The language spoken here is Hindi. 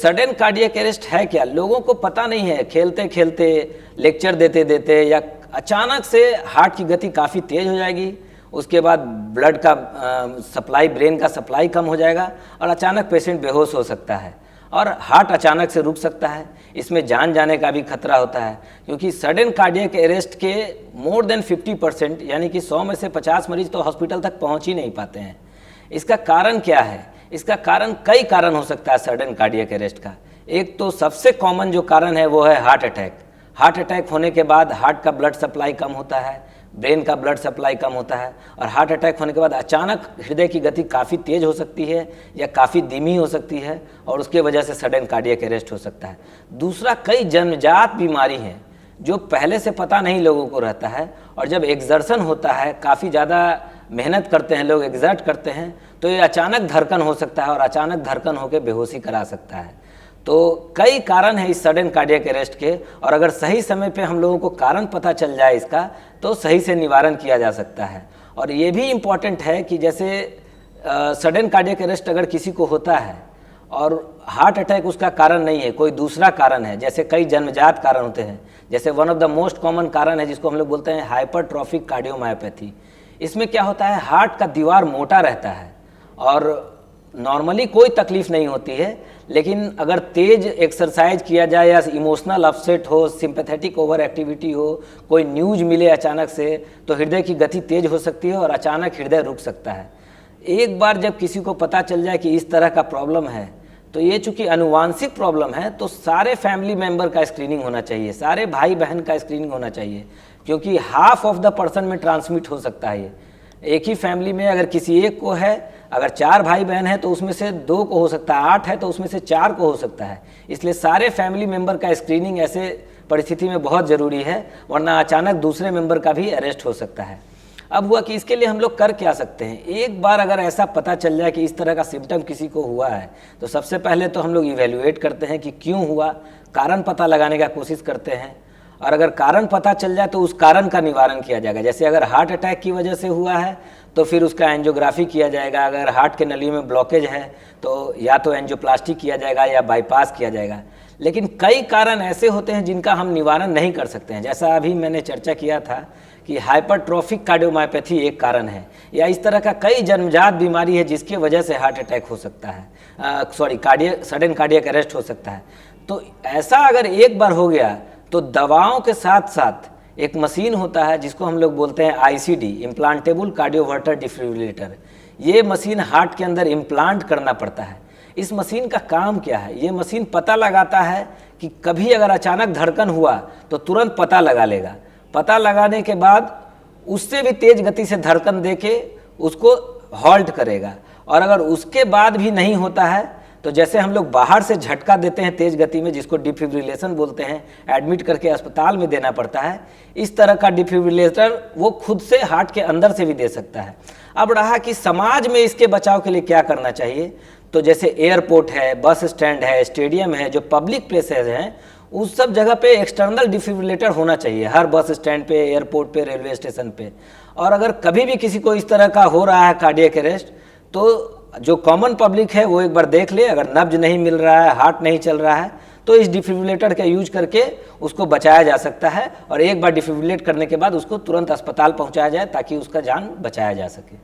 सडन कार्डियक अरेस्ट है क्या, लोगों को पता नहीं है। खेलते खेलते, लेक्चर देते देते या अचानक से हार्ट की गति काफ़ी तेज हो जाएगी, उसके बाद ब्लड का सप्लाई, ब्रेन का सप्लाई कम हो जाएगा और अचानक पेशेंट बेहोश हो सकता है और हार्ट अचानक से रुक सकता है। इसमें जान जाने का भी खतरा होता है, क्योंकि सडन कार्डियक अरेस्ट के मोर देन 50% यानी कि 100 में से 50 मरीज तो हॉस्पिटल तक पहुंच ही नहीं पाते हैं। इसका कारण क्या है? इसका कारण, कई कारण हो सकता है सडन कार्डियक अरेस्ट का। एक तो सबसे कॉमन जो कारण है वो है हार्ट अटैक। हार्ट अटैक होने के बाद हार्ट का ब्लड सप्लाई कम होता है, ब्रेन का ब्लड सप्लाई कम होता है और हार्ट अटैक होने के बाद अचानक हृदय की गति काफ़ी तेज़ हो सकती है या काफ़ी धीमी हो सकती है और उसके वजह से सडन कार्डियक अरेस्ट हो सकता है। दूसरा, कई जन्मजात बीमारी हैं जो पहले से पता नहीं लोगों को रहता है और जब एक्सर्शन होता है, काफ़ी ज़्यादा मेहनत करते हैं लोग, एक्सर्ट करते हैं, तो ये अचानक धड़कन हो सकता है और अचानक धड़कन होकर बेहोशी करा सकता है। तो कई कारण है इस सडन कार्डियक अरेस्ट के और अगर सही समय पे हम लोगों को कारण पता चल जाए इसका तो सही से निवारण किया जा सकता है। और ये भी इम्पॉर्टेंट है कि जैसे सडन कार्डियक अरेस्ट अगर किसी को होता है और हार्ट अटैक उसका कारण नहीं है, कोई दूसरा कारण है, जैसे कई जन्मजात कारण होते हैं, जैसे one of the most common कारण है जिसको हम लोग बोलते हैं हाइपरट्रॉफिक कार्डियोमायोपैथी। इसमें क्या होता है, हार्ट का दीवार मोटा रहता है और नॉर्मली कोई तकलीफ नहीं होती है, लेकिन अगर तेज एक्सरसाइज किया जाए या इमोशनल अपसेट हो, सिंपैथेटिक ओवर एक्टिविटी हो, कोई न्यूज मिले अचानक से, तो हृदय की गति तेज हो सकती है और अचानक हृदय रुक सकता है। एक बार जब किसी को पता चल जाए कि इस तरह का प्रॉब्लम है, तो ये चूंकि अनुवांशिक प्रॉब्लम है तो सारे फैमिली मेंबर का स्क्रीनिंग होना चाहिए, सारे भाई बहन का स्क्रीनिंग होना चाहिए, क्योंकि हाफ ऑफ द पर्सन में ट्रांसमिट हो सकता है। ये एक ही फैमिली में अगर किसी एक को है, अगर 4 भाई बहन है तो उसमें से 2 को हो सकता है, 8 है तो उसमें से 4 को हो सकता है। इसलिए सारे फैमिली मेंबर का स्क्रीनिंग ऐसे परिस्थिति में बहुत ज़रूरी है, वरना अचानक दूसरे मेंबर का भी अरेस्ट हो सकता है। अब हुआ कि इसके लिए हम लोग कर क्या सकते हैं। एक बार अगर ऐसा पता चल जाए कि इस तरह का सिम्टम किसी को हुआ है, तो सबसे पहले तो हम लोग इवेल्युएट करते हैं कि क्यों हुआ, कारण पता लगाने का कोशिश करते हैं और अगर कारण पता चल जाए तो उस कारण का निवारण किया जाएगा। जैसे अगर हार्ट अटैक की वजह से हुआ है तो फिर उसका एंजियोग्राफी किया जाएगा, अगर हार्ट के नलियों में ब्लॉकेज है तो या तो एंजियोप्लास्टी किया जाएगा या बाईपास किया जाएगा। लेकिन कई कारण ऐसे होते हैं जिनका हम निवारण नहीं कर सकते हैं, जैसा अभी मैंने चर्चा किया था कि हाइपरट्रॉफिक कार्डियोमायोपैथी एक कारण है, या इस तरह का कई जन्मजात बीमारी है जिसकी वजह से हार्ट अटैक हो सकता है, सडन कार्डियक अरेस्ट हो सकता है। तो ऐसा अगर एक बार हो गया तो दवाओं के साथ साथ एक मशीन होता है जिसको हम लोग बोलते हैं ICD, इम्प्लांटेबल कार्डियोवर्टर डिफिब्रिलेटर। ये मशीन हार्ट के अंदर इम्प्लांट करना पड़ता है। इस मशीन का काम क्या है, ये मशीन पता लगाता है कि कभी अगर अचानक धड़कन हुआ तो तुरंत पता लगा लेगा। पता लगाने के बाद उससे भी तेज गति से धड़कन देके उसको हॉल्ट करेगा और अगर उसके बाद भी नहीं होता है तो जैसे हम लोग बाहर से झटका देते हैं तेज गति में, जिसको डिफिब्रिलेशन बोलते हैं, एडमिट करके अस्पताल में देना पड़ता है, इस तरह का डिफिब्रिलेटर वो खुद से हार्ट के अंदर से भी दे सकता है। अब रहा कि समाज में इसके बचाव के लिए क्या करना चाहिए, तो जैसे एयरपोर्ट है, बस स्टैंड है, स्टेडियम है, जो पब्लिक प्लेसेज हैं, उस सब जगह पे एक्सटर्नल डिफिब्रिलेटर होना चाहिए, हर बस स्टैंड पे, एयरपोर्ट पे, रेलवे स्टेशन पे। और अगर कभी भी किसी को इस तरह का हो रहा है कार्डियक अरेस्ट, तो जो कॉमन पब्लिक है वो एक बार देख ले, अगर नब्ज नहीं मिल रहा है, हार्ट नहीं चल रहा है, तो इस डिफिब्रिलेटर का यूज करके उसको बचाया जा सकता है और एक बार डिफिब्रिलेट करने के बाद उसको तुरंत अस्पताल पहुंचाया जाए ताकि उसका जान बचाया जा सके।